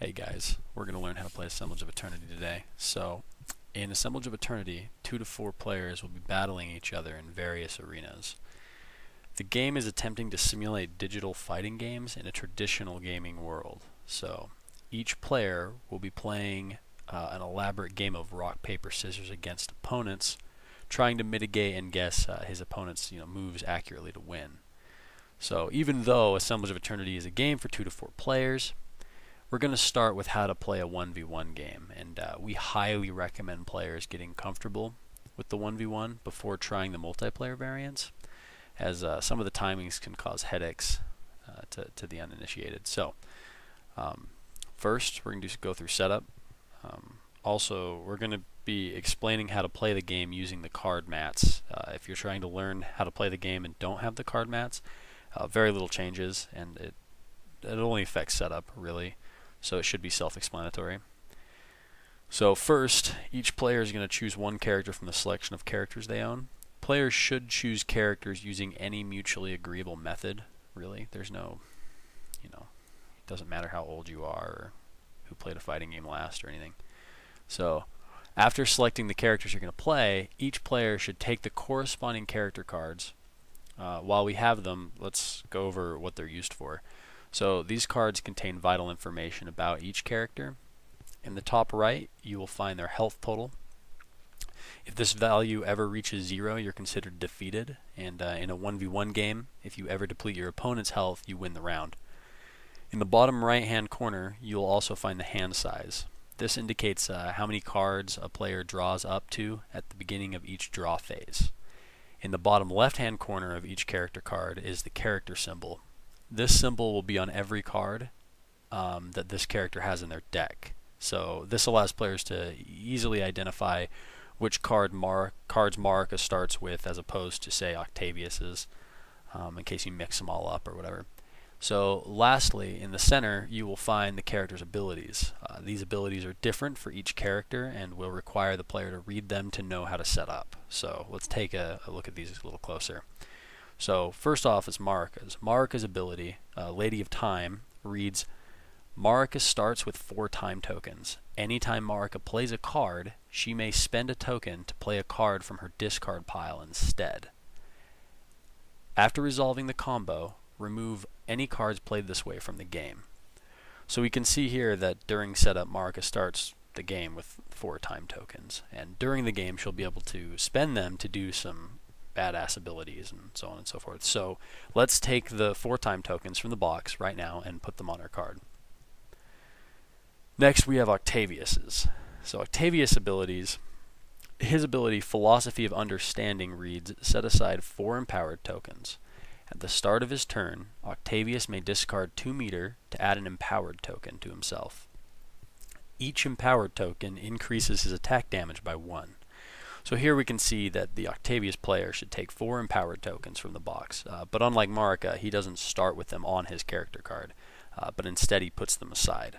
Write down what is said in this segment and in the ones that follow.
Hey guys, we're going to learn how to play Assemblage of Eternity today. So, in Assemblage of Eternity, 2 to 4 players will be battling each other in various arenas. The game is attempting to simulate digital fighting games in a traditional gaming world. So, each player will be playing an elaborate game of rock, paper, scissors against opponents, trying to mitigate and guess his opponent's moves accurately to win. So, even though Assemblage of Eternity is a game for 2 to 4 players, we're going to start with how to play a 1v1 game, and we highly recommend players getting comfortable with the 1v1 before trying the multiplayer variants, as some of the timings can cause headaches to the uninitiated. So, first, we're going to go through setup. Also, we're going to be explaining how to play the game using the card mats. If you're trying to learn how to play the game and don't have the card mats, very little changes, and it only affects setup, really. So it should be self-explanatory. So first, each player is going to choose one character from the selection of characters they own. Players should choose characters using any mutually agreeable method, really. There's no, it doesn't matter how old you are or who played a fighting game last or anything. So after selecting the characters you're going to play, each player should take the corresponding character cards. While we have them, let's go over what they're used for. So these cards contain vital information about each character. In the top right, you will find their health total. If this value ever reaches 0, you're considered defeated, and in a 1v1 game, if you ever deplete your opponent's health, you win the round. In the bottom right-hand corner, you'll also find the hand size. This indicates how many cards a player draws up to at the beginning of each draw phase. In the bottom left-hand corner of each character card is the character symbol. This symbol will be on every card that this character has in their deck. So this allows players to easily identify which cards Marika starts with, as opposed to, say, Octavius's, in case you mix them all up or whatever. So lastly, in the center, you will find the character's abilities. These abilities are different for each character and will require the player to read them to know how to set up. So let's take a look at these a little closer. So first off is Marika's. Marika's ability, Lady of Time, reads, Marika starts with 4 time tokens. Anytime Marika plays a card, she may spend a token to play a card from her discard pile instead. After resolving the combo, remove any cards played this way from the game. So we can see here that during setup, Marika starts the game with 4 time tokens, and during the game she'll be able to spend them to do some badass abilities and so on and so forth. So let's take the 4 time tokens from the box right now and put them on our card. Next we have Octavius's. So Octavius' abilities, his ability Philosophy of Understanding reads, set aside 4 empowered tokens. At the start of his turn, Octavius may discard 2 meter to add an empowered token to himself. Each empowered token increases his attack damage by 1. So here we can see that the Octavius player should take 4 empowered tokens from the box, but unlike Marika, he doesn't start with them on his character card, but instead he puts them aside.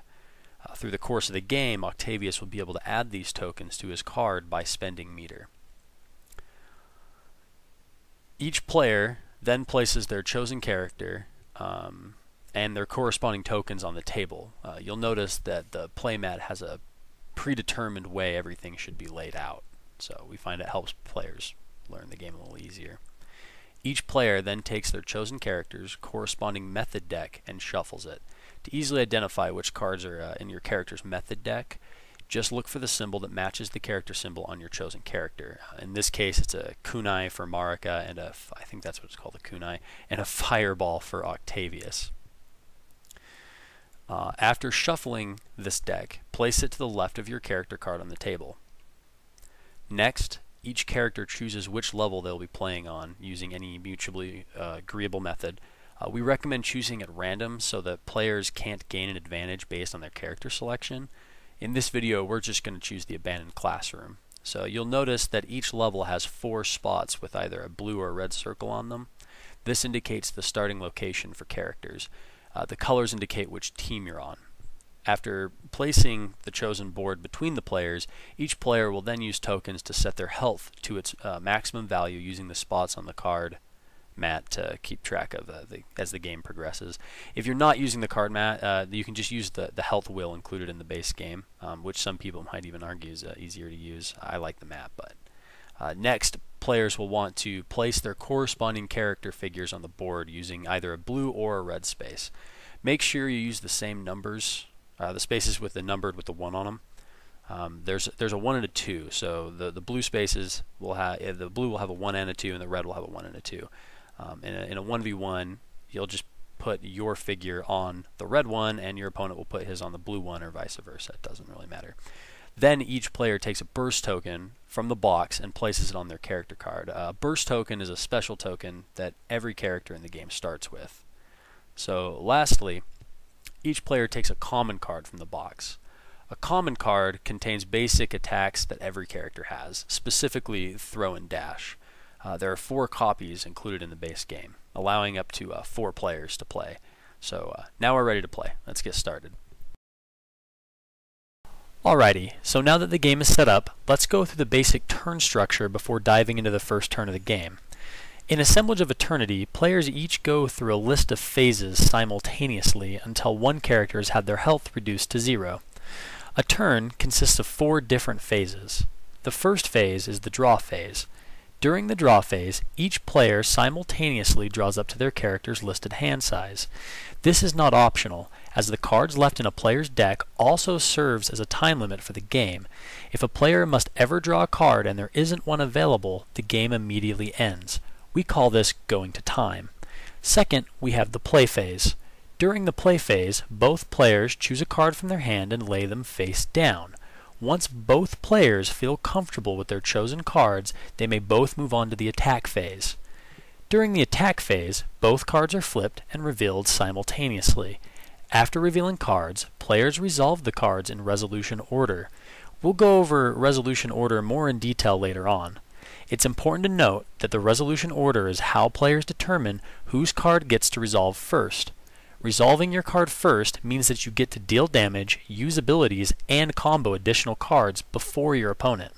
Through the course of the game, Octavius will be able to add these tokens to his card by spending meter. Each player then places their chosen character and their corresponding tokens on the table. You'll notice that the playmat has a predetermined way everything should be laid out. So we find it helps players learn the game a little easier. Each player then takes their chosen character's corresponding method deck and shuffles it. To easily identify which cards are in your character's method deck, just look for the symbol that matches the character symbol on your chosen character. In this case, it's a kunai for Marika, and I think that's what it's called, a kunai, and a fireball for Octavius. After shuffling this deck, place it to the left of your character card on the table. Next, each character chooses which level they'll be playing on using any mutually agreeable method. We recommend choosing at random so that players can't gain an advantage based on their character selection. In this video, we're just going to choose the Abandoned Classroom. So you'll notice that each level has 4 spots with either a blue or a red circle on them. This indicates the starting location for characters. The colors indicate which team you're on. After placing the chosen board between the players, each player will then use tokens to set their health to its maximum value using the spots on the card mat to keep track of as the game progresses. If you're not using the card mat, you can just use the health wheel included in the base game, which some people might even argue is easier to use. I like the mat, but next, players will want to place their corresponding character figures on the board using either a blue or a red space. Make sure you use the same numbers, the spaces with the numbered with the 1 on them. There's a 1 and a 2, so the blue spaces will have the blue will have a 1 and a 2, and the red will have a 1 and a 2. In a 1v1, you'll just put your figure on the red one, and your opponent will put his on the blue one, or vice versa. It doesn't really matter. Then each player takes a burst token from the box and places it on their character card. A burst token is a special token that every character in the game starts with. So lastly, each player takes a common card from the box. A common card contains basic attacks that every character has, specifically throw and dash. There are 4 copies included in the base game, allowing up to 4 players to play. So now we're ready to play. Let's get started. Alrighty, so now that the game is set up, let's go through the basic turn structure before diving into the first turn of the game. In Assemblage of Eternity, players each go through a list of phases simultaneously until one character has had their health reduced to 0. A turn consists of 4 different phases. The first phase is the draw phase. During the draw phase, each player simultaneously draws up to their character's listed hand size. This is not optional, as the cards left in a player's deck also serves as a time limit for the game. If a player must ever draw a card and there isn't one available, the game immediately ends. We call this going to time. Second, we have the play phase. During the play phase, both players choose a card from their hand and lay them face down. Once both players feel comfortable with their chosen cards, they may both move on to the attack phase. During the attack phase, both cards are flipped and revealed simultaneously. After revealing cards, players resolve the cards in resolution order. We'll go over resolution order more in detail later on. It's important to note that the resolution order is how players determine whose card gets to resolve first. Resolving your card first means that you get to deal damage, use abilities, and combo additional cards before your opponent.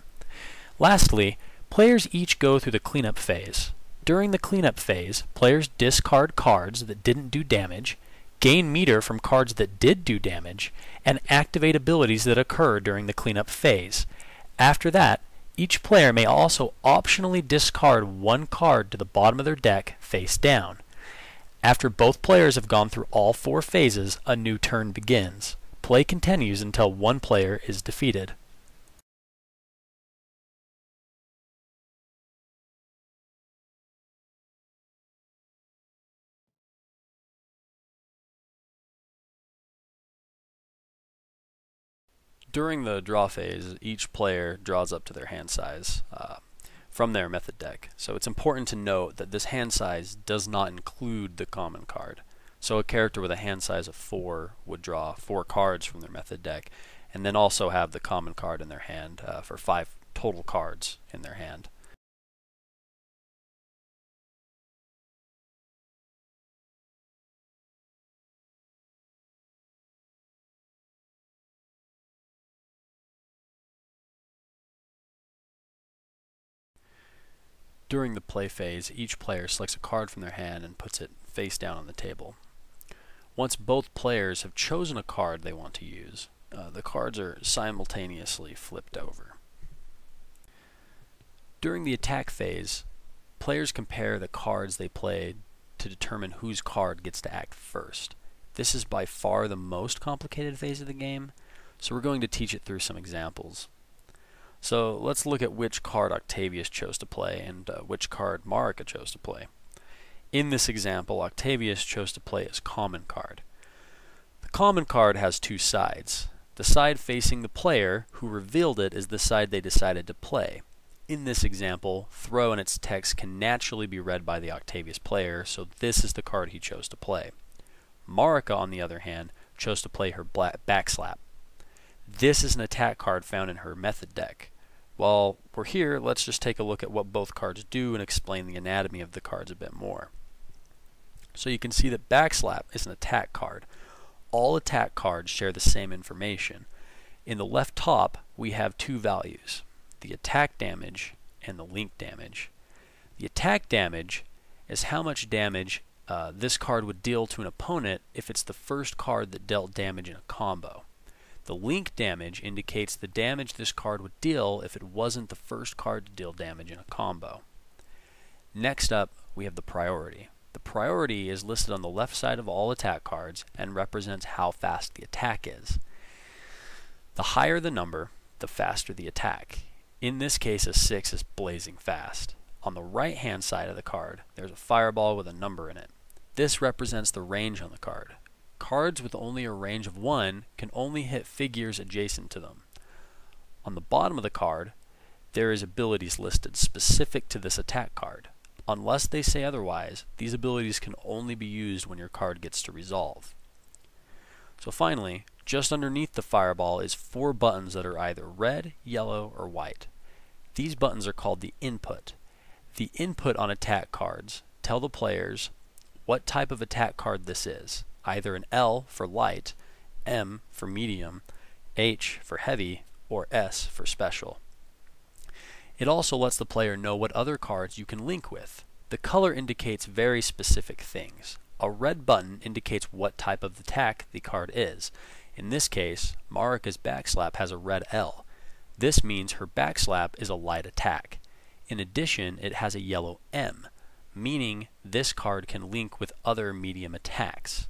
Lastly, players each go through the cleanup phase. During the cleanup phase, players discard cards that didn't do damage, gain meter from cards that did do damage, and activate abilities that occur during the cleanup phase. After that, each player may also optionally discard one card to the bottom of their deck face down. After both players have gone through all 4 phases, a new turn begins. Play continues until one player is defeated. During the draw phase, each player draws up to their hand size from their method deck. So it's important to note that this hand size does not include the common card. So a character with a hand size of 4 would draw 4 cards from their method deck, and then also have the common card in their hand for 5 total cards in their hand. During the play phase, each player selects a card from their hand and puts it face down on the table. Once both players have chosen a card they want to use, the cards are simultaneously flipped over. During the attack phase, players compare the cards they played to determine whose card gets to act first. This is by far the most complicated phase of the game, so we're going to teach it through some examples. So let's look at which card Octavius chose to play and which card Marika chose to play. In this example, Octavius chose to play his common card. The common card has 2 sides. The side facing the player who revealed it is the side they decided to play. In this example, throw and its text can naturally be read by the Octavius player, so this is the card he chose to play. Marika, on the other hand, chose to play her backslap. This is an attack card found in her method deck. While we're here, let's just take a look at what both cards do and explain the anatomy of the cards a bit more. So you can see that backslap is an attack card. All attack cards share the same information. In the left top, we have 2 values, the attack damage and the link damage. The attack damage is how much damage this card would deal to an opponent if it's the first card that dealt damage in a combo. The link damage indicates the damage this card would deal if it wasn't the first card to deal damage in a combo. Next up, we have the priority. The priority is listed on the left side of all attack cards and represents how fast the attack is. The higher the number, the faster the attack. In this case, a 6 is blazing fast. On the right-hand side of the card, there's a fireball with a number in it. This represents the range on the card. Cards with only a range of 1 can only hit figures adjacent to them. On the bottom of the card, there is abilities listed specific to this attack card. Unless they say otherwise, these abilities can only be used when your card gets to resolve. So finally, just underneath the fireball is 4 buttons that are either red, yellow, or white. These buttons are called the input. The input on attack cards tell the players what type of attack card this is, either an L for light, M for medium, H for heavy, or S for special. It also lets the player know what other cards you can link with. The color indicates very specific things. A red button indicates what type of attack the card is. In this case, Marika's backslap has a red L. This means her backslap is a light attack. In addition, it has a yellow M, meaning this card can link with other medium attacks.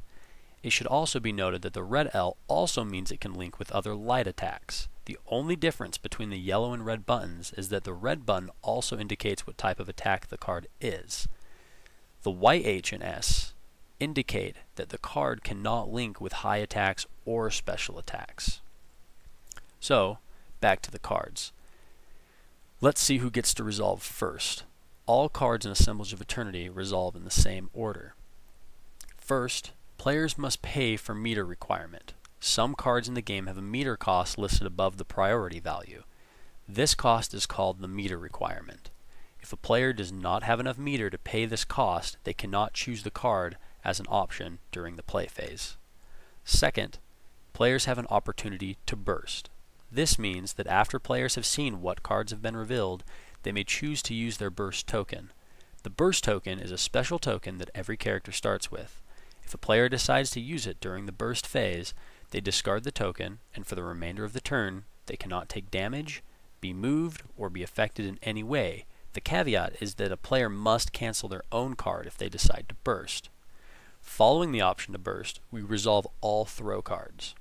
It should also be noted that the red L also means it can link with other light attacks. The only difference between the yellow and red buttons is that the red button also indicates what type of attack the card is. The white H and S indicate that the card cannot link with high attacks or special attacks. So, back to the cards. Let's see who gets to resolve first. All cards in Assemblage of Eternity resolve in the same order. First, players must pay for meter requirement. Some cards in the game have a meter cost listed above the priority value. This cost is called the meter requirement. If a player does not have enough meter to pay this cost, they cannot choose the card as an option during the play phase. Second, players have an opportunity to burst. This means that after players have seen what cards have been revealed, they may choose to use their burst token. The burst token is a special token that every character starts with. If a player decides to use it during the burst phase, they discard the token, and for the remainder of the turn, they cannot take damage, be moved, or be affected in any way. The caveat is that a player must cancel their own card if they decide to burst. Following the option to burst, we resolve all throw cards.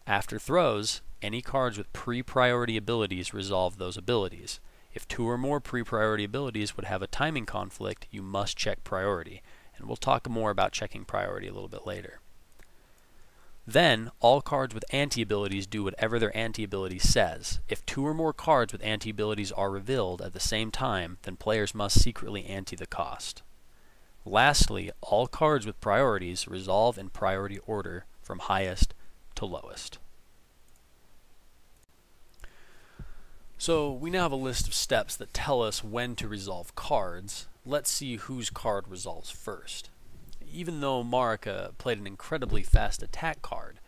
After throws, any cards with pre-priority abilities resolve those abilities. If 2 or more pre-priority abilities would have a timing conflict, you must check priority, and we'll talk more about checking priority a little bit later. Then, all cards with anti-abilities do whatever their anti-ability says. If 2 or more cards with anti-abilities are revealed at the same time, then players must secretly anti the cost. Lastly, all cards with priorities resolve in priority order from highest to lowest. So we now have a list of steps that tell us when to resolve cards. Let's see whose card resolves first. Even though Marika played an incredibly fast attack card,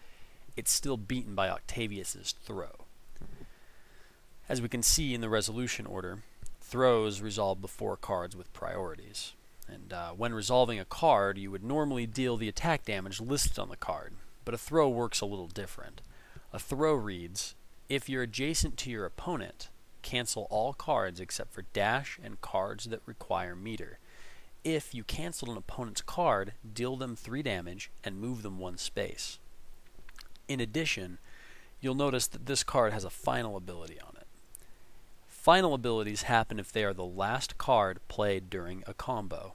it's still beaten by Octavius's throw. As we can see in the resolution order, throws resolve before cards with priorities. And when resolving a card, you would normally deal the attack damage listed on the card, but a throw works a little different. A throw reads, if you're adjacent to your opponent, cancel all cards except for dash and cards that require meter. If you canceled an opponent's card, deal them 3 damage and move them 1 space. In addition, you'll notice that this card has a final ability on it. Final abilities happen if they are the last card played during a combo.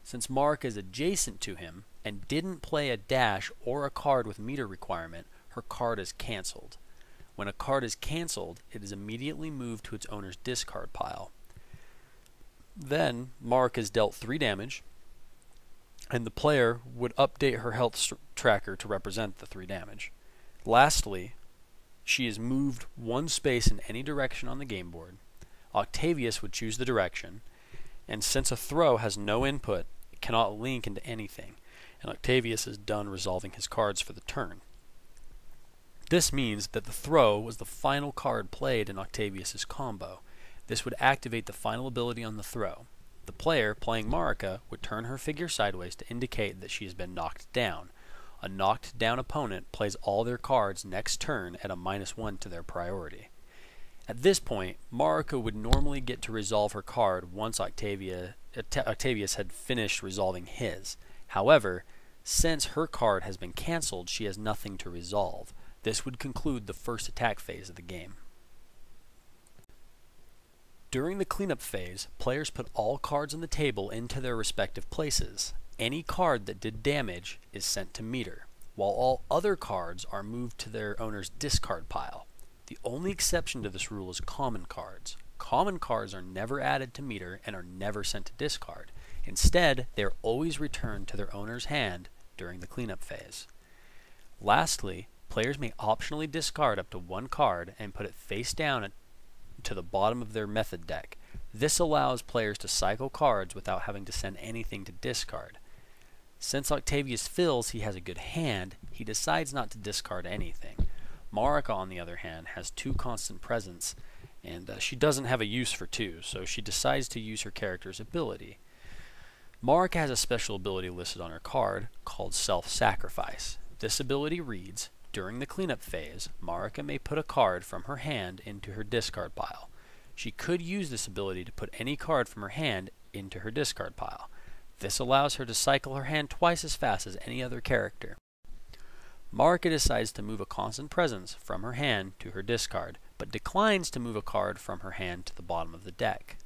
Since Marika is adjacent to him and didn't play a dash or a card with meter requirement, her card is cancelled. When a card is cancelled, it is immediately moved to its owner's discard pile. Then, Marika is dealt 3 damage, and the player would update her health tracker to represent the 3 damage. Lastly, she is moved 1 space in any direction on the game board. Octavius would choose the direction, and since a throw has no input, it cannot link into anything, and Octavius is done resolving his cards for the turn. This means that the throw was the final card played in Octavius's combo. This would activate the final ability on the throw. The player playing Marika would turn her figure sideways to indicate that she has been knocked down. A knocked down opponent plays all their cards next turn at a -1 to their priority. At this point, Marika would normally get to resolve her card once Octavius had finished resolving his. However, since her card has been cancelled, she has nothing to resolve. This would conclude the first attack phase of the game. During the cleanup phase, players put all cards on the table into their respective places. Any card that did damage is sent to meter, while all other cards are moved to their owner's discard pile. The only exception to this rule is common cards. Common cards are never added to meter and are never sent to discard. Instead, they are always returned to their owner's hand during the cleanup phase. Lastly, players may optionally discard up to one card and put it face down to the bottom of their method deck. This allows players to cycle cards without having to send anything to discard. Since Octavius feels he has a good hand, he decides not to discard anything. Marika, on the other hand, has 2 constant presence, and she doesn't have a use for 2, so she decides to use her character's ability. Marika has a special ability listed on her card called Self-Sacrifice. This ability reads, during the cleanup phase, Marika may put a card from her hand into her discard pile. She could use this ability to put any card from her hand into her discard pile. This allows her to cycle her hand twice as fast as any other character. Marika decides to move a constant presence from her hand to her discard, but declines to move a card from her hand to the bottom of the deck.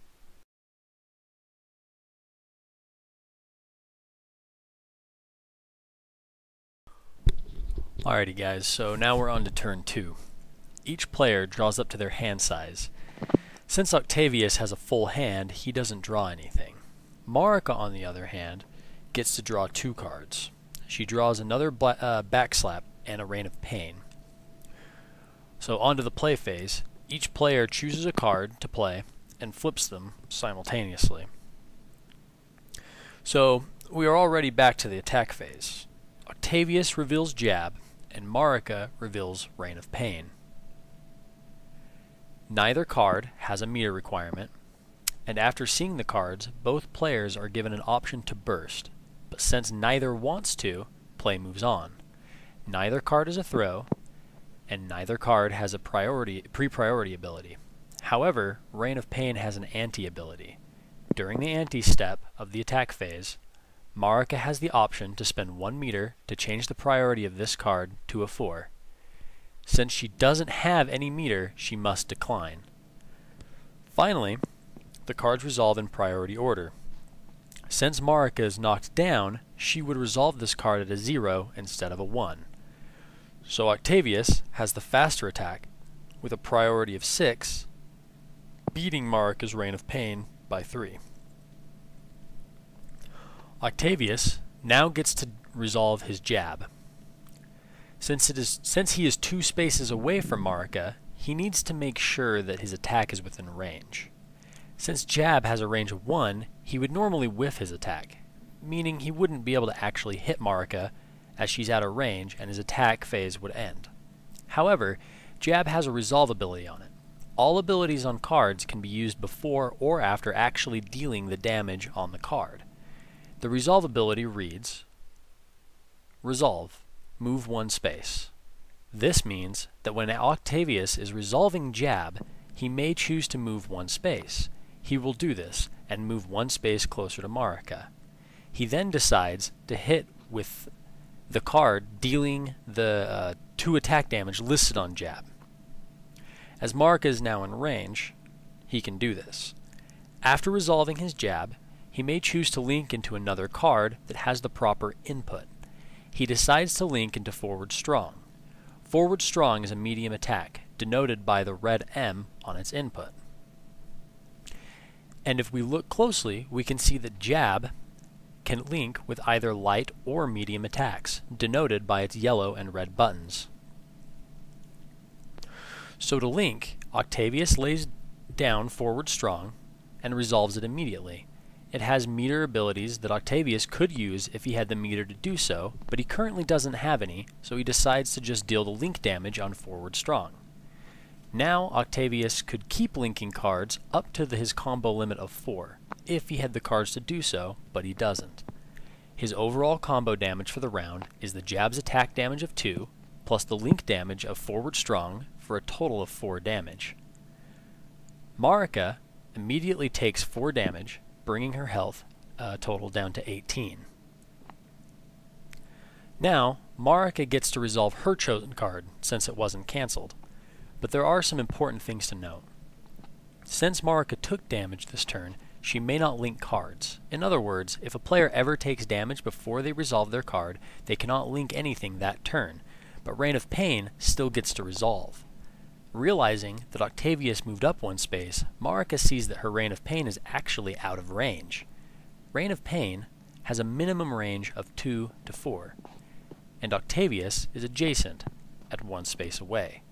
Alrighty guys, so now we're on to turn 2. Each player draws up to their hand size. Since Octavius has a full hand, he doesn't draw anything. Marika, on the other hand, gets to draw 2 cards. She draws another backslap and a Rain of Pain. So on to the play phase. Each player chooses a card to play and flips them simultaneously. So we are already back to the attack phase. Octavius reveals Jab, and Marika reveals Rain of Pain. Neither card has a meter requirement, and after seeing the cards, both players are given an option to burst, but since neither wants to, play moves on. Neither card is a throw, and neither card has a pre-priority ability. However, Rain of Pain has an anti-ability. During the anti-step of the attack phase, Marika has the option to spend 1 meter to change the priority of this card to a 4. Since she doesn't have any meter, she must decline. Finally, the cards resolve in priority order. Since Marika is knocked down, she would resolve this card at a 0 instead of a 1. So Octavius has the faster attack with a priority of 6, beating Marika's Rain of Pain by 3. Octavius now gets to resolve his Jab. Since he is 2 spaces away from Marika, he needs to make sure that his attack is within range. Since Jab has a range of 1, he would normally whiff his attack, meaning he wouldn't be able to actually hit Marika as she's out of range and his attack phase would end. However, Jab has a resolve ability on it. All abilities on cards can be used before or after actually dealing the damage on the card. The resolve ability reads, Resolve, move 1 space. This means that when Octavius is resolving Jab, he may choose to move 1 space. He will do this and move 1 space closer to Marika. He then decides to hit with the card dealing the 2 attack damage listed on Jab. As Marika is now in range, he can do this. After resolving his Jab, he may choose to link into another card that has the proper input. He decides to link into Forward Strong. Forward Strong is a medium attack, denoted by the red M on its input. And if we look closely, we can see that Jab can link with either light or medium attacks, denoted by its yellow and red buttons. So to link, Octavius lays down Forward Strong and resolves it immediately. It has meter abilities that Octavius could use if he had the meter to do so, but he currently doesn't have any, so he decides to just deal the link damage on Forward Strong. Now Octavius could keep linking cards up to his combo limit of 4, if he had the cards to do so, but he doesn't. His overall combo damage for the round is the jab's attack damage of 2, plus the link damage of forward strong, for a total of 4 damage. Marika immediately takes 4 damage, bringing her health total down to 18. Now, Marika gets to resolve her chosen card, since it wasn't cancelled. But there are some important things to note. Since Marika took damage this turn, she may not link cards. In other words, if a player ever takes damage before they resolve their card, they cannot link anything that turn, but Reign of Pain still gets to resolve. Realizing that Octavius moved up 1 space, Marika sees that her Reign of Pain is actually out of range. Reign of Pain has a minimum range of 2 to 4, and Octavius is adjacent at 1 space away,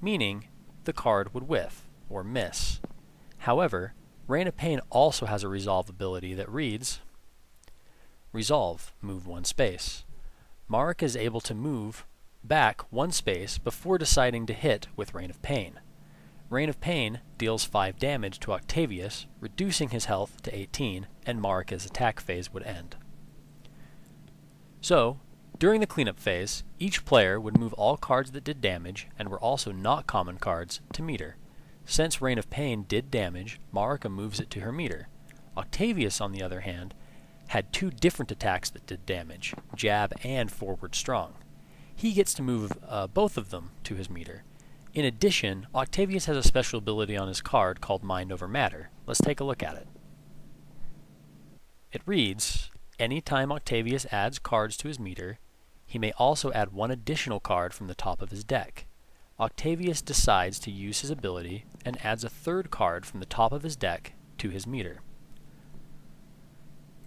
meaning the card would whiff or miss. However, Reign of Pain also has a resolve ability that reads, Resolve, move 1 space. Marika is able to move back 1 space before deciding to hit with Reign of Pain. Reign of Pain deals 5 damage to Octavius, reducing his health to 18, and Marika's attack phase would end. So, during the cleanup phase, each player would move all cards that did damage, and were also not common cards, to meter. Since Reign of Pain did damage, Marika moves it to her meter. Octavius, on the other hand, had 2 different attacks that did damage, jab and forward strong. He gets to move both of them to his meter. In addition, Octavius has a special ability on his card called Mind Over Matter. Let's take a look at it. It reads, anytime Octavius adds cards to his meter, he may also add 1 additional card from the top of his deck. Octavius decides to use his ability and adds a 3rd card from the top of his deck to his meter.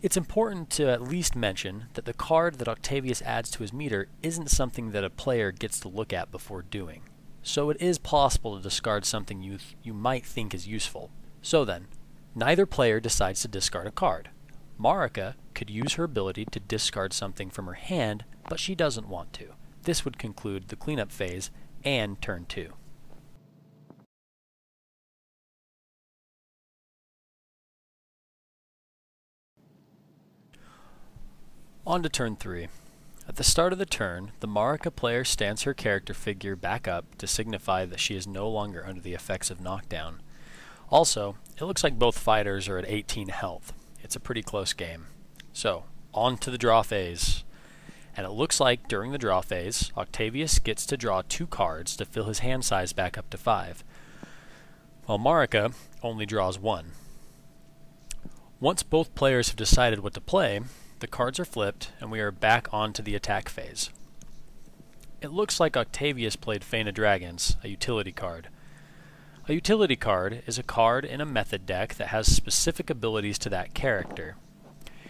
It's important to at least mention that the card that Octavius adds to his meter isn't something that a player gets to look at before doing. So it is possible to discard something you might think is useful. So then, neither player decides to discard a card. Marika could use her ability to discard something from her hand, but she doesn't want to. This would conclude the cleanup phase and turn 2. On to turn 3. At the start of the turn, the Marika player stands her character figure back up to signify that she is no longer under the effects of knockdown. Also, it looks like both fighters are at 18 health. It's a pretty close game. So, on to the draw phase. And it looks like during the draw phase, Octavius gets to draw 2 cards to fill his hand size back up to 5, while Marika only draws 1. Once both players have decided what to play, the cards are flipped, and we are back onto the attack phase. It looks like Octavius played Feint of Dragons, a utility card. A utility card is a card in a method deck that has specific abilities to that character.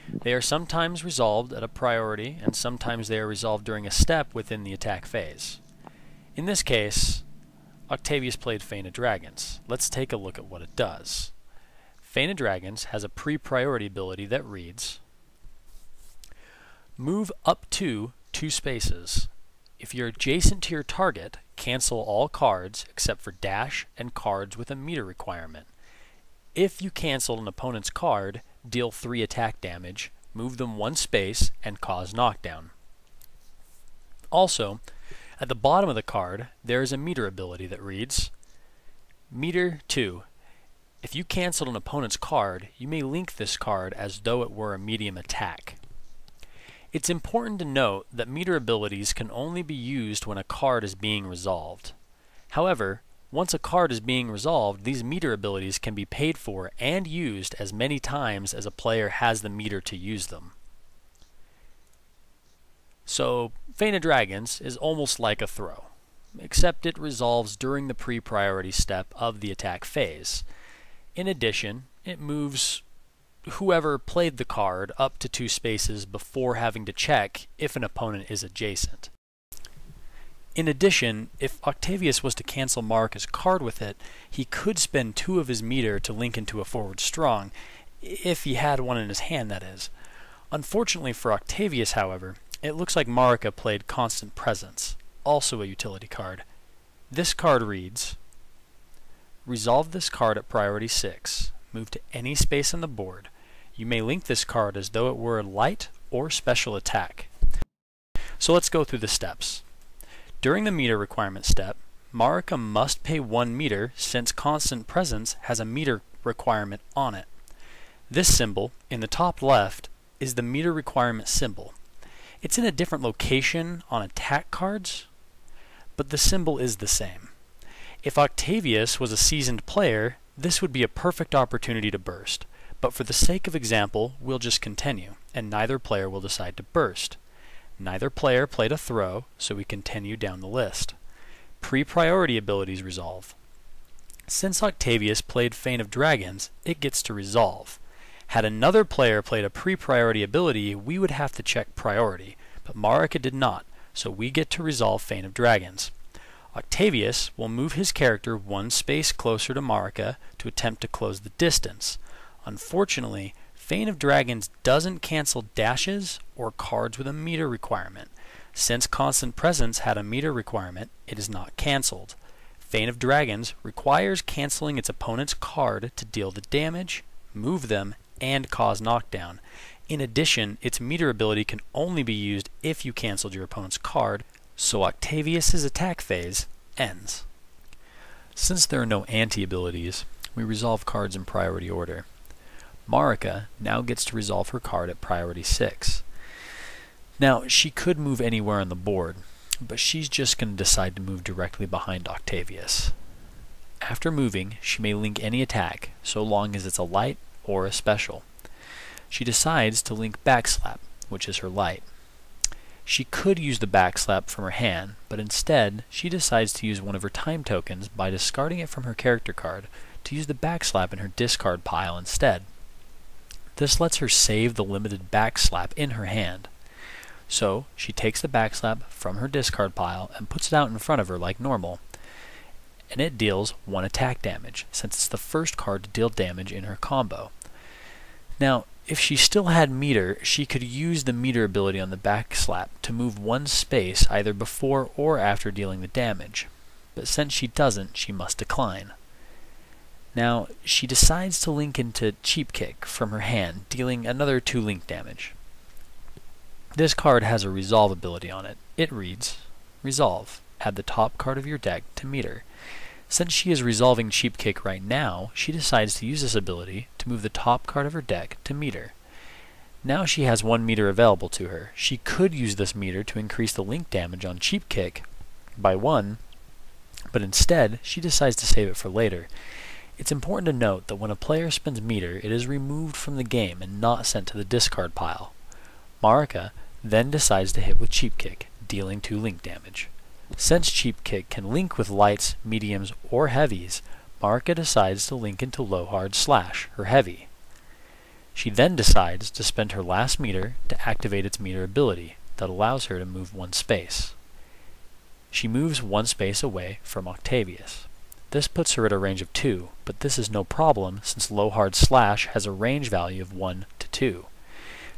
They are sometimes resolved at a priority, and sometimes they are resolved during a step within the attack phase. In this case, Octavius played Feint of Dragons. Let's take a look at what it does. Feint of Dragons has a pre-priority ability that reads, Move up to 2 spaces. If you're adjacent to your target, cancel all cards except for dash and cards with a meter requirement. If you cancel an opponent's card, deal 3 attack damage, move them 1 space, and cause knockdown. Also, at the bottom of the card, there is a meter ability that reads, Meter 2. If you cancel an opponent's card, you may link this card as though it were a medium attack. It's important to note that meter abilities can only be used when a card is being resolved. However, once a card is being resolved, these meter abilities can be paid for and used as many times as a player has the meter to use them. So, Feint of Dragons is almost like a throw, except it resolves during the pre-priority step of the attack phase. In addition, it moves whoever played the card up to 2 spaces before having to check if an opponent is adjacent. In addition, if Octavius was to cancel Marika's card with it, he could spend 2 of his meter to link into a forward strong, if he had one in his hand, that is. Unfortunately for Octavius, however, it looks like Marika played Constant Presence, also a utility card. This card reads, Resolve this card at priority 6. Move to any space on the board. You may link this card as though it were a light or special attack. So let's go through the steps. During the meter requirement step, Marika must pay 1 meter since Constant Presence has a meter requirement on it. This symbol, in the top left, is the meter requirement symbol. It's in a different location on attack cards, but the symbol is the same. If Octavius was a seasoned player, this would be a perfect opportunity to burst, but for the sake of example, we'll just continue, and neither player will decide to burst. Neither player played a throw, so we continue down the list. Pre-priority abilities resolve. Since Octavius played Fane of Dragons, it gets to resolve. Had another player played a pre-priority ability, we would have to check priority, but Marika did not, so we get to resolve Fane of Dragons. Octavius will move his character 1 space closer to Marika to attempt to close the distance. Unfortunately, Fane of Dragons doesn't cancel dashes or cards with a meter requirement. Since Constant Presence had a meter requirement, it is not cancelled. Fane of Dragons requires cancelling its opponent's card to deal the damage, move them, and cause knockdown. In addition, its meter ability can only be used if you cancelled your opponent's card, so Octavius' attack phase ends. Since there are no anti-abilities, we resolve cards in priority order. Marika now gets to resolve her card at priority 6. Now, she could move anywhere on the board, but she's just going to decide to move directly behind Octavius. After moving, she may link any attack, so long as it's a light or a special. She decides to link Backslap, which is her light. She could use the Backslap from her hand, but instead she decides to use one of her time tokens by discarding it from her character card to use the Backslap in her discard pile instead. This lets her save the limited Backslap in her hand. So she takes the Backslap from her discard pile and puts it out in front of her like normal, and it deals 1 attack damage, since it's the first card to deal damage in her combo. Now, if she still had meter, she could use the meter ability on the Backslap to move 1 space either before or after dealing the damage, but since she doesn't, she must decline. Now, she decides to link into Cheap Kick from her hand, dealing another 2 link damage. This card has a resolve ability on it. It reads, Resolve. Add the top card of your deck to meter. Since she is resolving Cheap Kick right now, she decides to use this ability to move the top card of her deck to meter. Now she has 1 meter available to her. She could use this meter to increase the link damage on Cheap Kick by 1, but instead she decides to save it for later. It's important to note that when a player spends meter, it is removed from the game and not sent to the discard pile. Marika then decides to hit with Cheap Kick, dealing 2 link damage. Since Cheap Kick can link with lights, mediums, or heavies, Marika decides to link into Low Hard Slash, her heavy. She then decides to spend her last meter to activate its meter ability that allows her to move 1 space. She moves 1 space away from Octavius. This puts her at a range of 2, but this is no problem since Low Hard Slash has a range value of 1 to 2.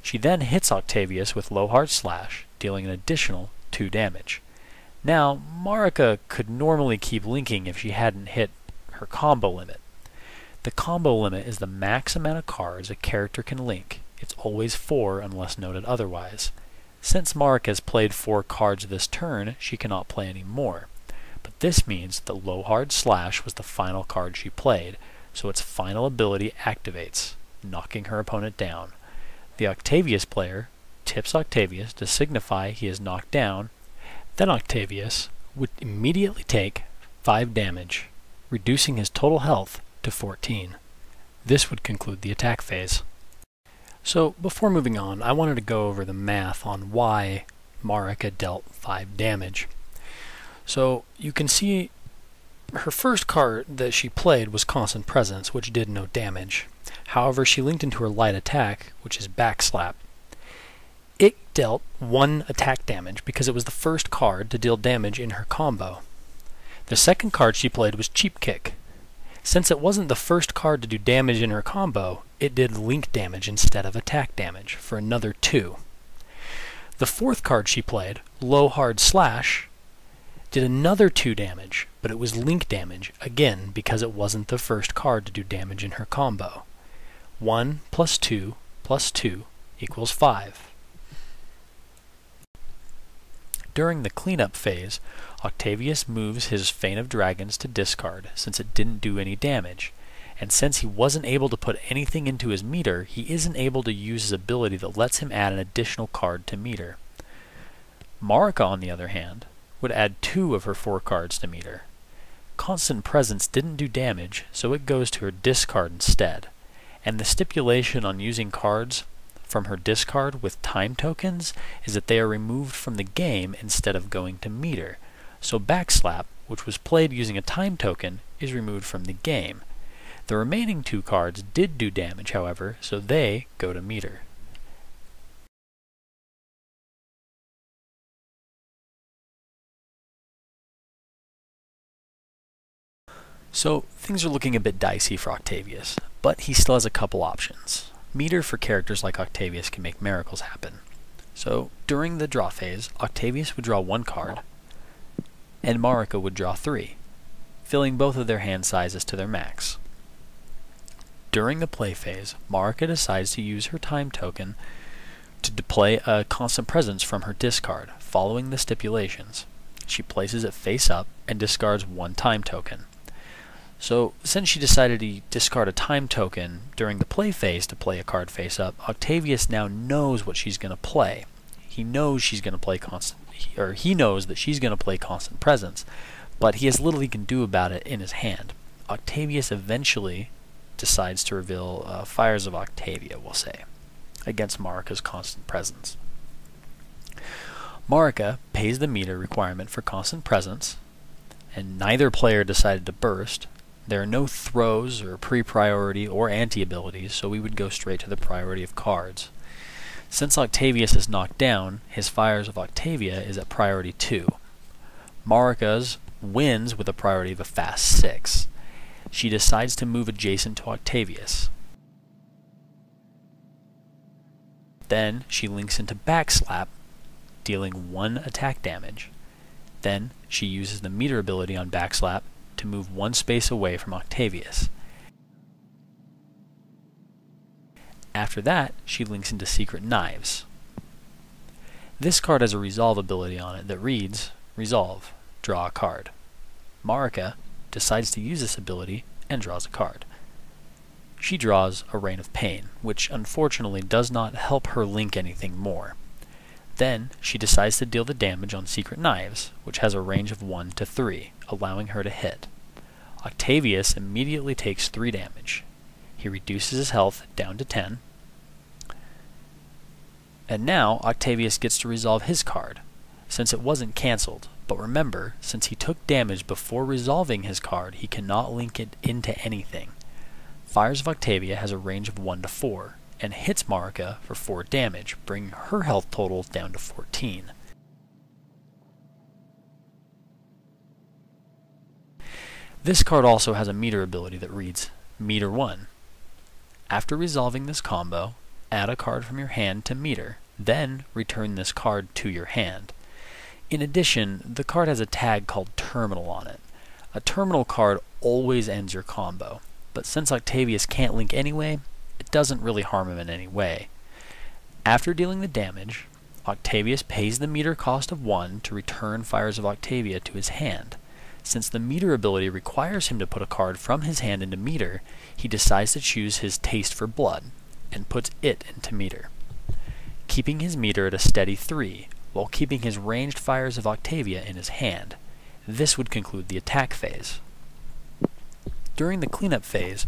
She then hits Octavius with Low Hard Slash, dealing an additional 2 damage. Now, Marika could normally keep linking if she hadn't hit her combo limit. The combo limit is the max amount of cards a character can link. It's always 4 unless noted otherwise. Since Marika has played 4 cards this turn, she cannot play any more. But this means that Low Hard Slash was the final card she played, so its final ability activates, knocking her opponent down. The Octavius player tips Octavius to signify he is knocked down. Then Octavius would immediately take 5 damage, reducing his total health to 14. This would conclude the attack phase. So before moving on, I wanted to go over the math on why Marika dealt 5 damage. So you can see her first card that she played was Constant Presence, which did no damage. However, she linked into her light attack, which is Backslap. It dealt 1 attack damage because it was the first card to deal damage in her combo. The second card she played was Cheap Kick. Since it wasn't the first card to do damage in her combo, it did link damage instead of attack damage for another 2. The fourth card she played, Low Hard Slash, did another 2 damage, but it was link damage, again because it wasn't the first card to do damage in her combo. 1 plus 2 plus 2 equals 5. During the cleanup phase, Octavius moves his Fane of Dragons to discard since it didn't do any damage, and since he wasn't able to put anything into his meter, he isn't able to use his ability that lets him add an additional card to meter. Marika, on the other hand, would add 2 of her 4 cards to meter. Constant Presence didn't do damage, so it goes to her discard instead, and the stipulation on using cards from her discard with time tokens is that they are removed from the game instead of going to meter. So Backslap, which was played using a time token, is removed from the game. The remaining 2 cards did do damage, however, so they go to meter. So things are looking a bit dicey for Octavius, but he still has a couple options. Meter for characters like Octavius can make miracles happen. So during the draw phase, Octavius would draw 1 card, and Marika would draw 3, filling both of their hand sizes to their max. During the play phase, Marika decides to use her time token to play a Constant Presence from her discard, following the stipulations. She places it face up and discards 1 time token. So, since she decided to discard a time token during the play phase to play a card face up, Octavius now knows what she's going to play. He knows she's going to play he knows that she's going to play Constant Presence, but he has little he can do about it in his hand. Octavius eventually decides to reveal Fires of Octavia, we'll say, against Marika's Constant Presence. Marika pays the meter requirement for Constant Presence, and neither player decided to burst. There are no throws or pre-priority or anti-abilities, so we would go straight to the priority of cards. Since Octavius is knocked down, his Fires of Octavia is at priority 2. Marika's wins with a priority of a fast 6. She decides to move adjacent to Octavius. Then she links into Backslap, dealing 1 attack damage. Then she uses the meter ability on Backslap to move 1 space away from Octavius. After that, she links into Secret Knives. This card has a resolve ability on it that reads, Resolve, draw a card. Marika decides to use this ability and draws a card. She draws a Rain of Pain, which unfortunately does not help her link anything more. Then she decides to deal the damage on Secret Knives, which has a range of 1 to 3, allowing her to hit. Octavius immediately takes 3 damage. He reduces his health down to 10. And now Octavius gets to resolve his card, since it wasn't cancelled. But remember, since he took damage before resolving his card, he cannot link it into anything. Fires of Octavia has a range of 1 to 4, and hits Marika for 4 damage, bringing her health total down to 14. This card also has a meter ability that reads, Meter 1. After resolving this combo, add a card from your hand to meter, then return this card to your hand. In addition, the card has a tag called Terminal on it. A terminal card always ends your combo, but since Octavius can't link anyway, it doesn't really harm him in any way. After dealing the damage, Octavius pays the meter cost of 1 to return Fires of Octavia to his hand. Since the meter ability requires him to put a card from his hand into meter, he decides to choose his Taste for Blood, and puts it into meter, keeping his meter at a steady 3, while keeping his ranged Fires of Octavia in his hand. This would conclude the attack phase. During the cleanup phase,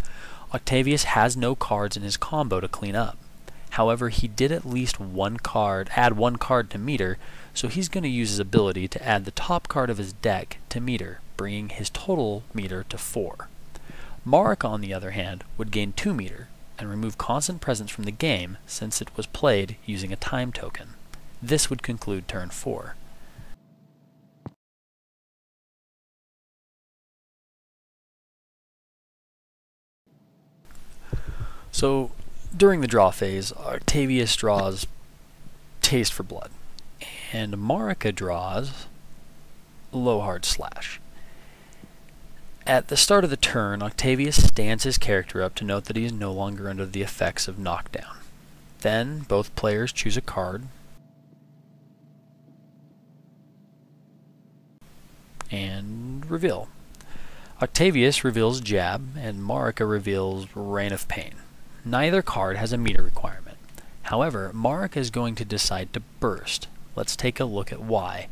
Octavius has no cards in his combo to clean up. However, he did at least add one card to meter, so he's going to use his ability to add the top card of his deck to meter, bringing his total meter to 4. Marika, on the other hand, would gain 2 meter, and remove Constant Presence from the game since it was played using a time token. This would conclude turn 4. So, during the draw phase, Octavius draws Taste for Blood, and Marika draws low hard slash. At the start of the turn, Octavius stands his character up to note that he is no longer under the effects of knockdown. Then, both players choose a card and reveal. Octavius reveals Jab, and Marika reveals Rain of Pain. Neither card has a meter requirement. However, Marika is going to decide to burst. Let's take a look at why.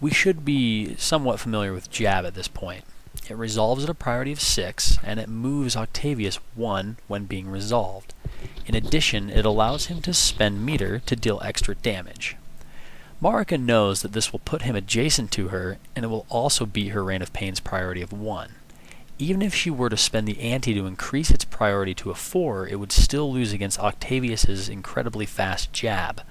We should be somewhat familiar with Jab at this point. It resolves at a priority of 6, and it moves Octavius 1 when being resolved. In addition, it allows him to spend meter to deal extra damage. Marika knows that this will put him adjacent to her, and it will also beat her Rain of Pain's priority of 1. Even if she were to spend the ante to increase its priority to a 4, it would still lose against Octavius's incredibly fast Jab.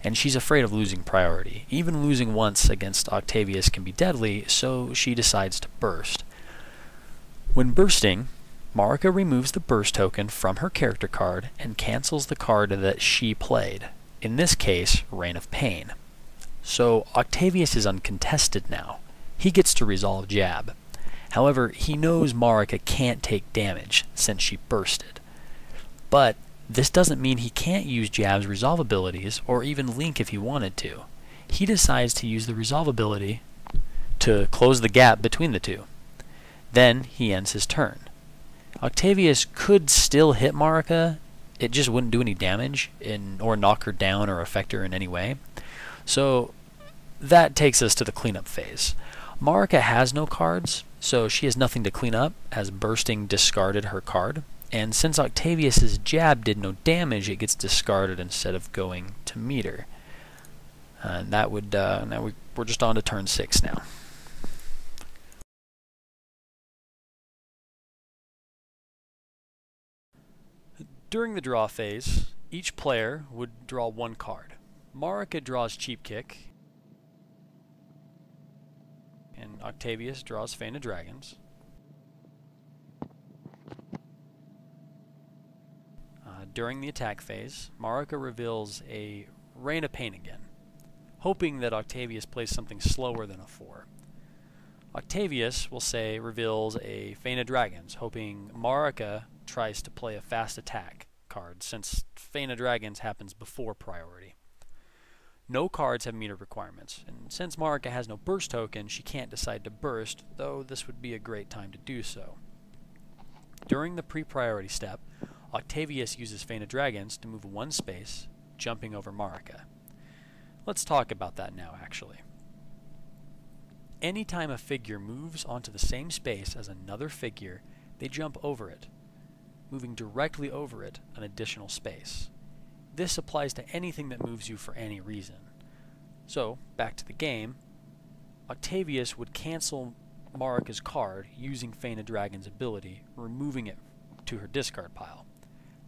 And she's afraid of losing priority. Even losing once against Octavius can be deadly, so she decides to burst. When bursting, Marika removes the burst token from her character card and cancels the card that she played, in this case, Rain of Pain. So Octavius is uncontested now. He gets to resolve Jab. However, he knows Marika can't take damage since she bursted. But this doesn't mean he can't use Jab's resolve abilities or even Link if he wanted to. He decides to use the resolve ability to close the gap between the two. Then he ends his turn. Octavius could still hit Marika, it just wouldn't do any damage or knock her down or affect her in any way. So that takes us to the cleanup phase. Marika has no cards, so she has nothing to clean up, as bursting discarded her card. And since Octavius's Jab did no damage, it gets discarded instead of going to meter. And that would we're just on to turn 6 now. During the draw phase, each player would draw one card. Marika draws Cheap Kick, and Octavius draws Feint of Dragons. During the attack phase, Marika reveals a Rain of Pain again, hoping that Octavius plays something slower than a 4. Octavius will say reveals a Feint of Dragons, hoping Marika tries to play a fast attack card, since Feint of Dragons happens before priority. No cards have meter requirements, and since Marika has no burst token, she can't decide to burst, though this would be a great time to do so. During the pre-priority step, Octavius uses Feint of Dragons to move 1 space, jumping over Marika. Let's talk about that now, actually. Anytime a figure moves onto the same space as another figure, they jump over it, moving directly over it an additional space. This applies to anything that moves you for any reason. So, back to the game, Octavius would cancel Marika's card using Feint of Dragon's ability, removing it to her discard pile.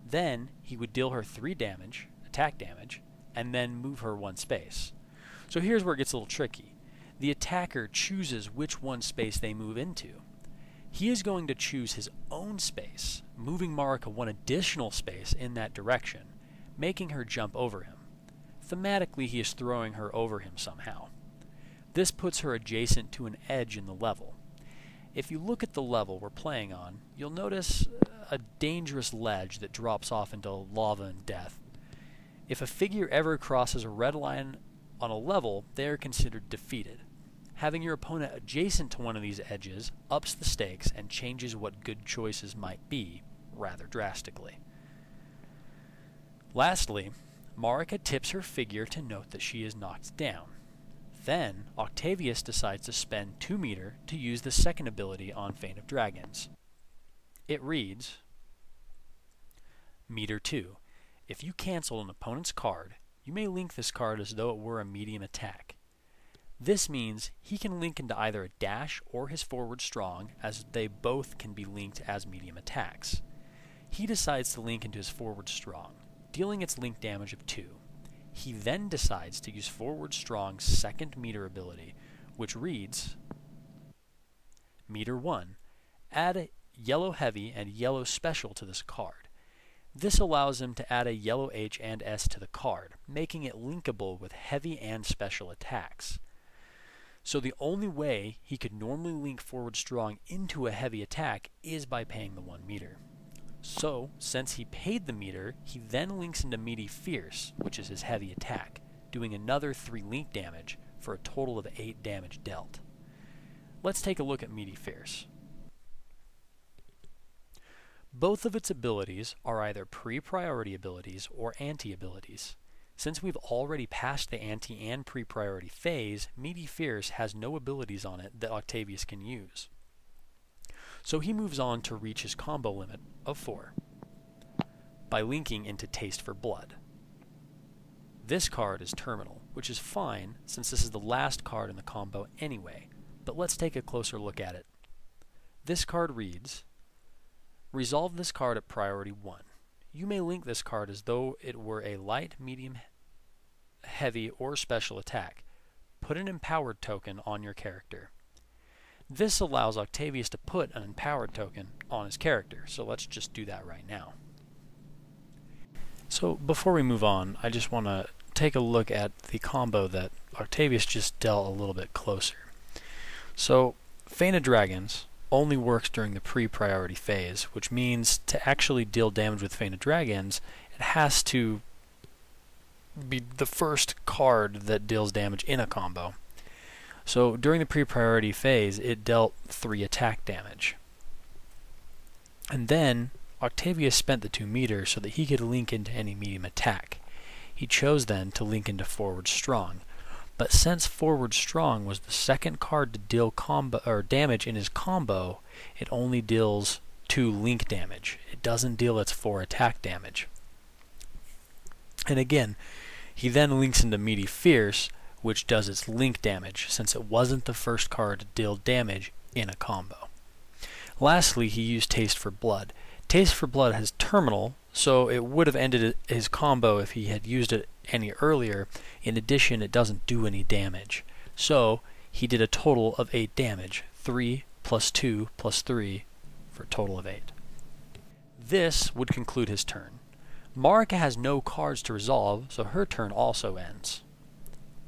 Then he would deal her 3 damage, attack damage, and then move her 1 space. So here's where it gets a little tricky. The attacker chooses which 1 space they move into. He is going to choose his own space, moving Marika 1 additional space in that direction, making her jump over him. Thematically, he is throwing her over him somehow. This puts her adjacent to an edge in the level. If you look at the level we're playing on, you'll notice a dangerous ledge that drops off into lava and death. If a figure ever crosses a red line on a level, they are considered defeated. Having your opponent adjacent to one of these edges ups the stakes and changes what good choices might be, rather drastically. Lastly, Marika tips her figure to note that she is knocked down. Then, Octavius decides to spend 2 meter to use the second ability on Feint of Dragons. It reads, Meter 2. If you cancel an opponent's card, you may link this card as though it were a medium attack. This means he can link into either a dash or his forward strong, as they both can be linked as medium attacks. He decides to link into his forward strong, dealing its link damage of 2. He then decides to use forward strong's second meter ability, which reads, Meter 1. Add a yellow heavy and yellow special to this card. This allows him to add a yellow H and S to the card, making it linkable with heavy and special attacks. So the only way he could normally link forward strong into a heavy attack is by paying the 1 meter. So, since he paid the meter, he then links into Meaty Fierce, which is his heavy attack, doing another 3 link damage for a total of 8 damage dealt. Let's take a look at Meaty Fierce. Both of its abilities are either pre-priority abilities or anti-abilities. Since we've already passed the anti and pre-priority phase, Meaty Fierce has no abilities on it that Octavius can use. So he moves on to reach his combo limit of 4 by linking into Taste for Blood. This card is terminal, which is fine since this is the last card in the combo anyway, but let's take a closer look at it. This card reads, resolve this card at priority 1. You may link this card as though it were a light, medium, heavy, or special attack. Put an empowered token on your character. This allows Octavius to put an empowered token on his character, so let's just do that right now. So before we move on, I just want to take a look at the combo that Octavius just dealt a little bit closer. So, Feint of Dragons only works during the pre-priority phase, which means to actually deal damage with Feint of Dragons, it has to be the first card that deals damage in a combo. So during the pre-priority phase, it dealt 3 attack damage. And then Octavius spent the 2 meters so that he could link into any medium attack. He chose then to link into Forward Strong. But since Forward Strong was the second card to deal combo or damage in his combo, it only deals 2 link damage. It doesn't deal its 4 attack damage. And again, he then links into Meaty Fierce, which does its link damage, since it wasn't the first card to deal damage in a combo. Lastly, he used Taste for Blood. Taste for Blood has terminal, so it would have ended his combo if he had used it any earlier. In addition, it doesn't do any damage. So, he did a total of 8 damage. 3 plus 2 plus 3 for a total of 8. This would conclude his turn. Marika has no cards to resolve, so her turn also ends.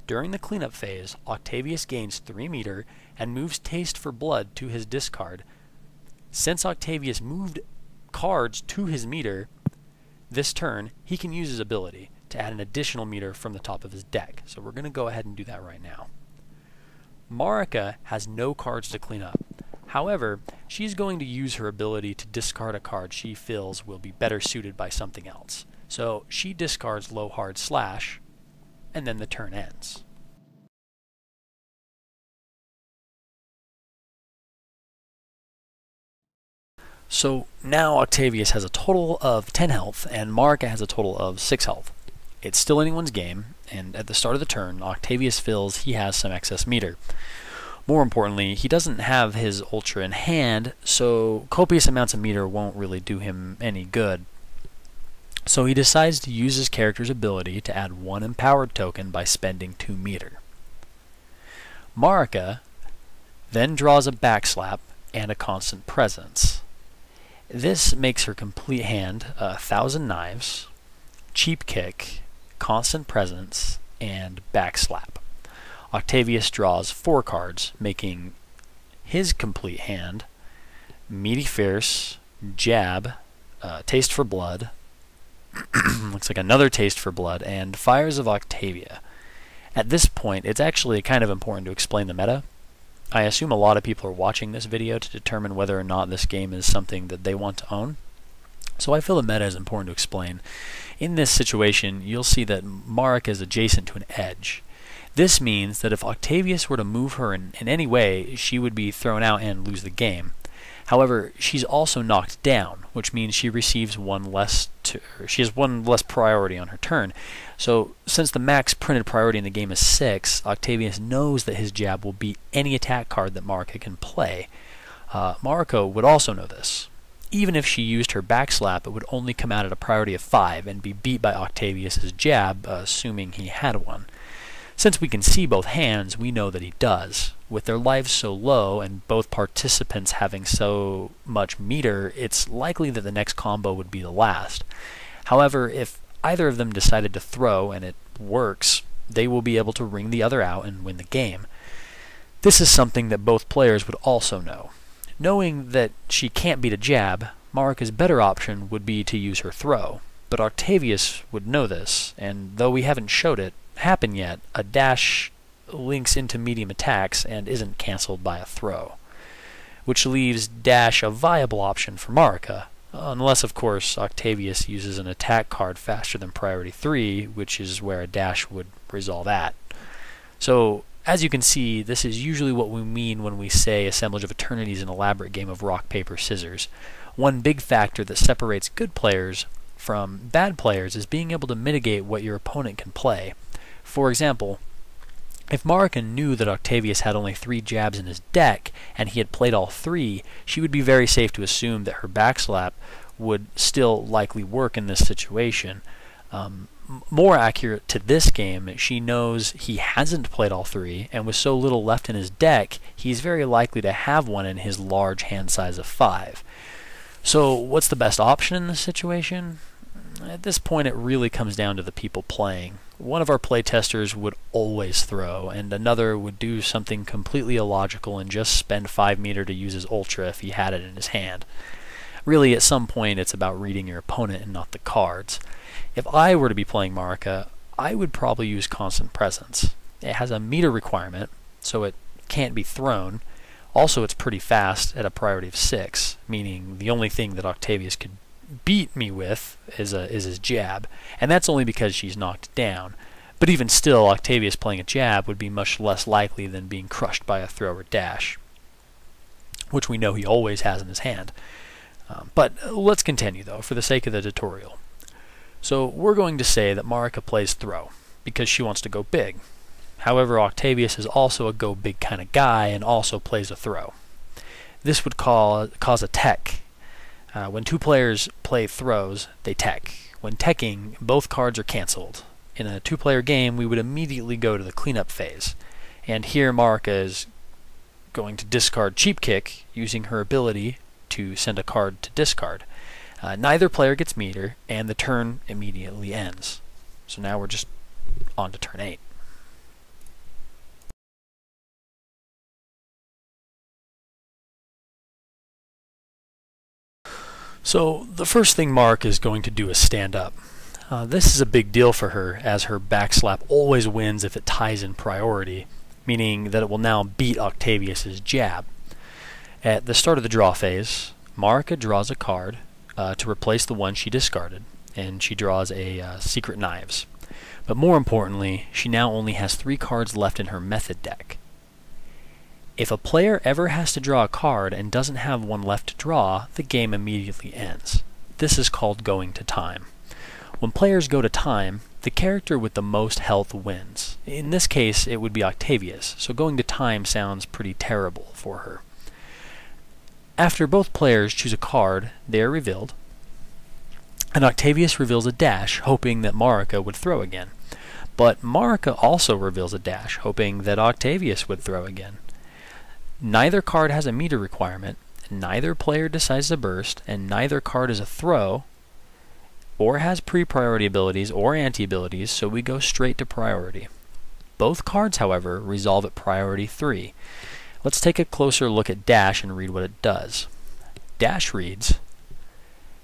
During the cleanup phase, Octavius gains 3 meter and moves Taste for Blood to his discard. Since Octavius moved cards to his meter, this turn, he can use his ability to add an additional meter from the top of his deck. So we're going to go ahead and do that right now. Marika has no cards to clean up. However, she's going to use her ability to discard a card she feels will be better suited by something else. So she discards Low Hard Slash, and then the turn ends. So now Octavius has a total of 10 health, and Marika has a total of 6 health. It's still anyone's game, and at the start of the turn, Octavius feels he has some excess meter. More importantly, he doesn't have his Ultra in hand, so copious amounts of meter won't really do him any good. So he decides to use his character's ability to add 1 empowered token by spending 2 meter. Marika then draws a backslap and a constant presence. This makes her complete hand 1,000 Knives, Cheap Kick, Constant Presence, and Backslap. Octavius draws 4 cards, making his complete hand Meaty Fierce, Jab, Taste for Blood, looks like another Taste for Blood, and Fires of Octavia. At this point, it's actually kind of important to explain the meta. I assume a lot of people are watching this video to determine whether or not this game is something that they want to own. So I feel the meta is important to explain. In this situation, you'll see that Marika is adjacent to an edge. This means that if Octavius were to move her in any way, she would be thrown out and lose the game. However, she's also knocked down, which means she receives she has 1 less priority on her turn. So, since the max printed priority in the game is 6, Octavius knows that his jab will beat any attack card that Marika can play. Marika would also know this. Even if she used her backslap, it would only come out at a priority of 5 and be beat by Octavius's jab, assuming he had one. Since we can see both hands, we know that he does. With their lives so low and both participants having so much meter, it's likely that the next combo would be the last. However, if either of them decided to throw and it works, they will be able to ring the other out and win the game. This is something that both players would also know. Knowing that she can't beat a jab, Marika's better option would be to use her throw. But Octavius would know this, and though we haven't showed it happen yet, a dash links into medium attacks and isn't cancelled by a throw, which leaves dash a viable option for Marika, unless of course Octavius uses an attack card faster than priority 3, which is where a dash would resolve at. So, as you can see, this is usually what we mean when we say Assemblage of Eternity is an elaborate game of rock, paper, scissors. One big factor that separates good players from bad players is being able to mitigate what your opponent can play. For example, if Marika knew that Octavius had only 3 jabs in his deck, and he had played all 3, she would be very safe to assume that her backslap would still likely work in this situation. More accurate to this game, she knows he hasn't played all 3, and with so little left in his deck, he's very likely to have one in his large hand size of 5. So what's the best option in this situation? At this point, it really comes down to the people playing. One of our playtesters would always throw, and another would do something completely illogical and just spend 5 meter to use his Ultra if he had it in his hand. Really, at some point, it's about reading your opponent and not the cards. If I were to be playing Marika, I would probably use Constant Presence. It has a meter requirement, so it can't be thrown. Also, it's pretty fast at a priority of 6, meaning the only thing that Octavius could beat me with is his jab, and that's only because she's knocked down. But even still, Octavius playing a jab would be much less likely than being crushed by a throw or dash, which we know he always has in his hand. But let's continue, though, for the sake of the tutorial. So we're going to say that Marika plays throw, because she wants to go big. However, Octavius is also a go big kind of guy and also plays a throw. This would cause a tech. When 2 players play throws, they tech. When teching, both cards are cancelled. In a 2-player game, we would immediately go to the cleanup phase. And here Marika is going to discard Cheap Kick, using her ability to send a card to discard. Neither player gets meter, and the turn immediately ends. So now we're just on to turn 8. So the first thing Marika is going to do is stand up. This is a big deal for her, as her backslap always wins if it ties in priority, meaning that it will now beat Octavius's jab. At the start of the draw phase, Marika draws a card to replace the one she discarded, and she draws a Secret Knives. But more importantly, she now only has 3 cards left in her method deck. If a player ever has to draw a card and doesn't have one left to draw, the game immediately ends. This is called going to time. When players go to time, the character with the most health wins. In this case, it would be Octavius, so going to time sounds pretty terrible for her. After both players choose a card, they are revealed, and Octavius reveals a dash, hoping that Marika would throw again. But Marika also reveals a dash, hoping that Octavius would throw again. Neither card has a meter requirement, neither player decides to burst, and neither card is a throw, or has pre-priority abilities or anti-abilities, so we go straight to priority. Both cards, however, resolve at priority 3. Let's take a closer look at dash and read what it does. Dash reads,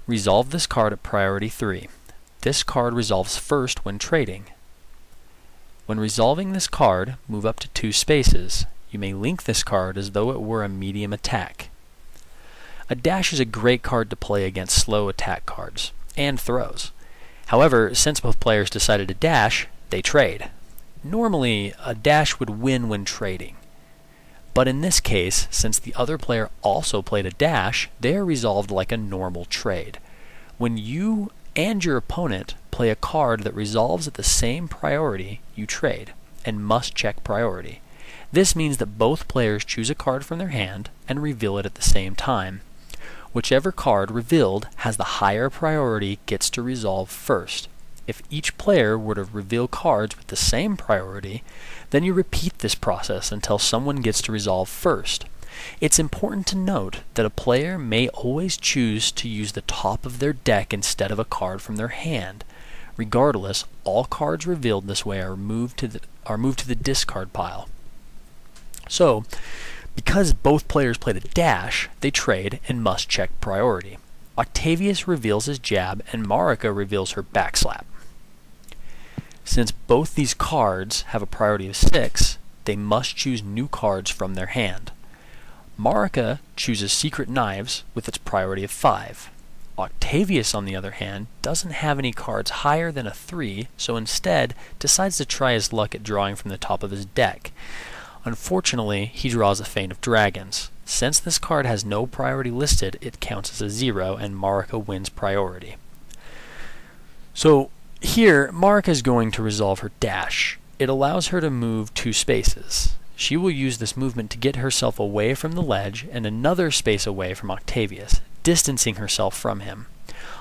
resolve this card at priority 3. This card resolves first when trading. When resolving this card, move up to 2 spaces. You may link this card as though it were a medium attack. A dash is a great card to play against slow attack cards, and throws. However, since both players decided to dash, they trade. Normally, a dash would win when trading. But in this case, since the other player also played a dash, they are resolved like a normal trade. When you and your opponent play a card that resolves at the same priority, you trade, and must check priority. This means that both players choose a card from their hand and reveal it at the same time. Whichever card revealed has the higher priority gets to resolve first. If each player were to reveal cards with the same priority, then you repeat this process until someone gets to resolve first. It's important to note that a player may always choose to use the top of their deck instead of a card from their hand. Regardless, all cards revealed this way are moved to the discard pile. So, because both players played a dash, they trade and must check priority. Octavius reveals his jab and Marika reveals her backslap. Since both these cards have a priority of 6, they must choose new cards from their hand. Marika chooses Secret Knives with its priority of 5. Octavius, on the other hand, doesn't have any cards higher than a 3, so instead decides to try his luck at drawing from the top of his deck. Unfortunately, he draws a Fane of Dragons. Since this card has no priority listed, it counts as a 0 and Marika wins priority. So here, Marika is going to resolve her dash. It allows her to move 2 spaces. She will use this movement to get herself away from the ledge and another space away from Octavius, distancing herself from him.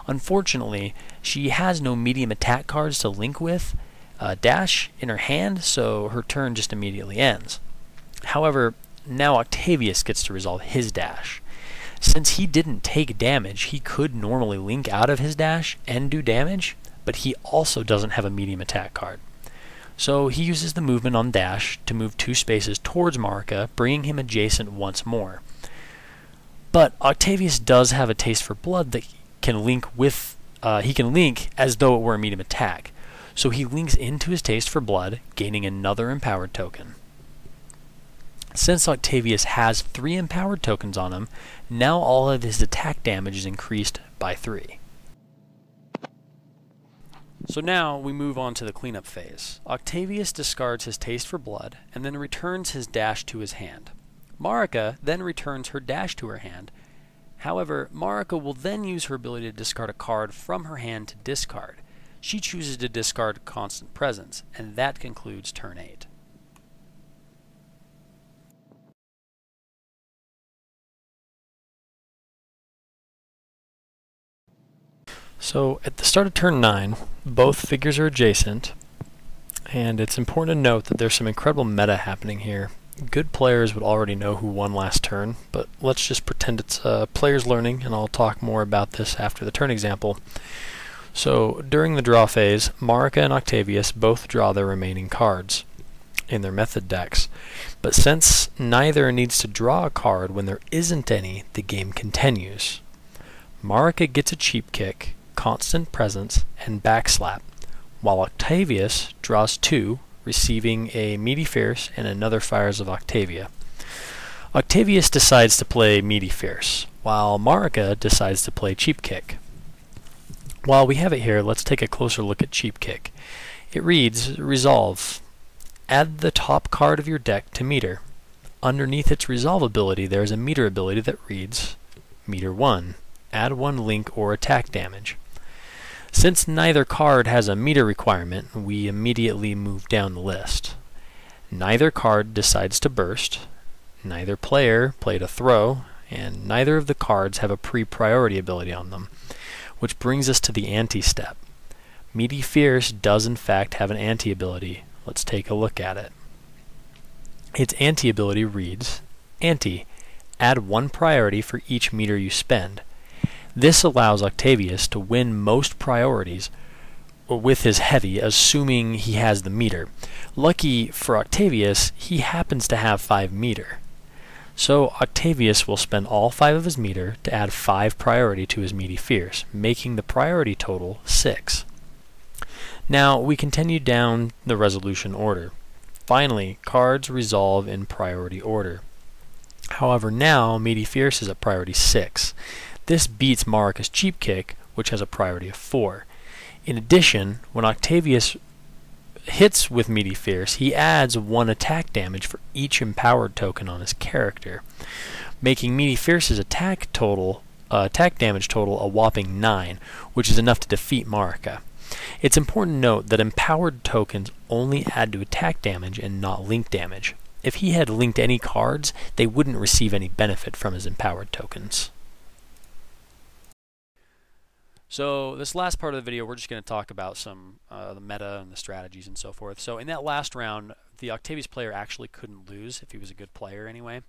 Unfortunately, she has no medium attack cards to link with dash in her hand, so her turn just immediately ends. However, now Octavius gets to resolve his dash. Since he didn't take damage, he could normally link out of his dash and do damage, but he also doesn't have a medium attack card. So he uses the movement on dash to move 2 spaces towards Marika, bringing him adjacent once more. But Octavius does have a taste for blood that can link with, he can link as though it were a medium attack. So he links into his taste for blood, gaining another empowered token. Since Octavius has 3 empowered tokens on him, now all of his attack damage is increased by 3. So now we move on to the cleanup phase. Octavius discards his taste for blood and then returns his dash to his hand. Marika then returns her dash to her hand. However, Marika will then use her ability to discard a card from her hand to discard. She chooses to discard Constant Presence, and that concludes turn 8. So at the start of turn 9, both figures are adjacent, and it's important to note that there's some incredible meta happening here. Good players would already know who won last turn, but let's just pretend it's players learning, and I'll talk more about this after the turn example. So during the draw phase, Marika and Octavius both draw their remaining cards in their method decks, but since neither needs to draw a card when there isn't any, the game continues. Marika gets a cheap kick, Constant Presence, and backslap, while Octavius draws 2, receiving a Meaty Fierce and another Fires of Octavia. Octavius decides to play Meaty Fierce, while Marika decides to play Cheap Kick. While we have it here, let's take a closer look at Cheap Kick. It reads, Resolve. Add the top card of your deck to meter. Underneath its Resolve ability, there is a meter ability that reads, Meter 1. Add 1 link or attack damage. Since neither card has a meter requirement, we immediately move down the list. Neither card decides to burst, neither player played a throw, and neither of the cards have a pre-priority ability on them, which brings us to the anti-step. Meaty Fierce does in fact have an anti-ability. Let's take a look at it. Its anti-ability reads, Anti, add 1 priority for each meter you spend. This allows Octavius to win most priorities with his heavy, assuming he has the meter. Lucky for Octavius, he happens to have 5 meter. So Octavius will spend all 5 of his meter to add 5 priority to his Meaty Fierce, making the priority total 6. Now we continue down the resolution order. Finally, cards resolve in priority order. However, now Meaty Fierce is at priority 6. This beats Marika's Cheap Kick, which has a priority of 4. In addition, when Octavius hits with Meaty Fierce, he adds 1 attack damage for each empowered token on his character, making Meaty Fierce's attack damage total a whopping 9, which is enough to defeat Marika. It's important to note that empowered tokens only add to attack damage and not link damage. If he had linked any cards, they wouldn't receive any benefit from his empowered tokens. So this last part of the video, we're just going to talk about some the meta and the strategies and so forth. So in that last round, the Octavius player actually couldn't lose if he was a good player anyway,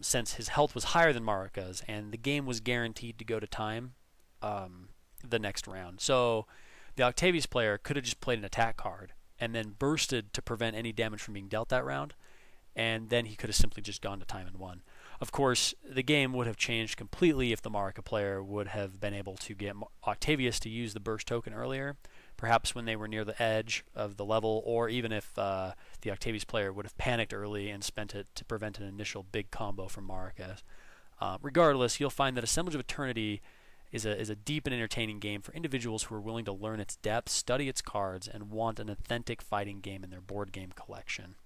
since his health was higher than Marika's, and the game was guaranteed to go to time the next round. So the Octavius player could have just played an attack card and then bursted to prevent any damage from being dealt that round, and then he could have simply just gone to time and won. Of course, the game would have changed completely if the Marika player would have been able to get Octavius to use the burst token earlier, perhaps when they were near the edge of the level, or even if the Octavius player would have panicked early and spent it to prevent an initial big combo from Marika. Regardless, you'll find that Assemblage of Eternity is a deep and entertaining game for individuals who are willing to learn its depth, study its cards, and want an authentic fighting game in their board game collection.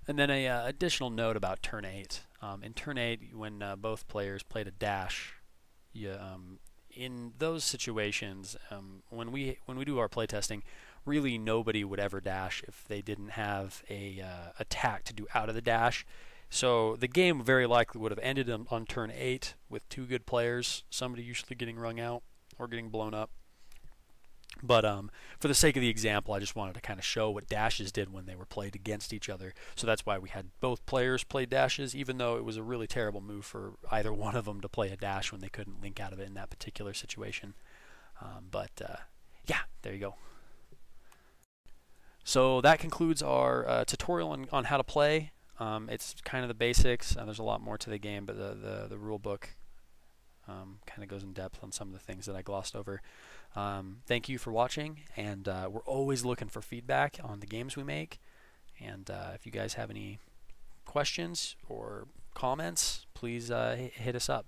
And then a additional note about turn 8. In turn 8, when both players played a dash, in those situations, when we do our playtesting, really nobody would ever dash if they didn't have a attack to do out of the dash. So the game very likely would have ended on turn 8 with 2 good players, somebody usually getting wrung out or getting blown up. But for the sake of the example, I just wanted to kind of show what dashes did when they were played against each other. So that's why we had both players play dashes, even though it was a really terrible move for either one of them to play a dash when they couldn't link out of it in that particular situation. Yeah, there you go. So that concludes our tutorial on how to play. It's kind of the basics. There's a lot more to the game, but the rule book kind of goes in depth on some of the things that I glossed over. Thank you for watching, and we're always looking for feedback on the games we make. And if you guys have any questions or comments, please hit us up.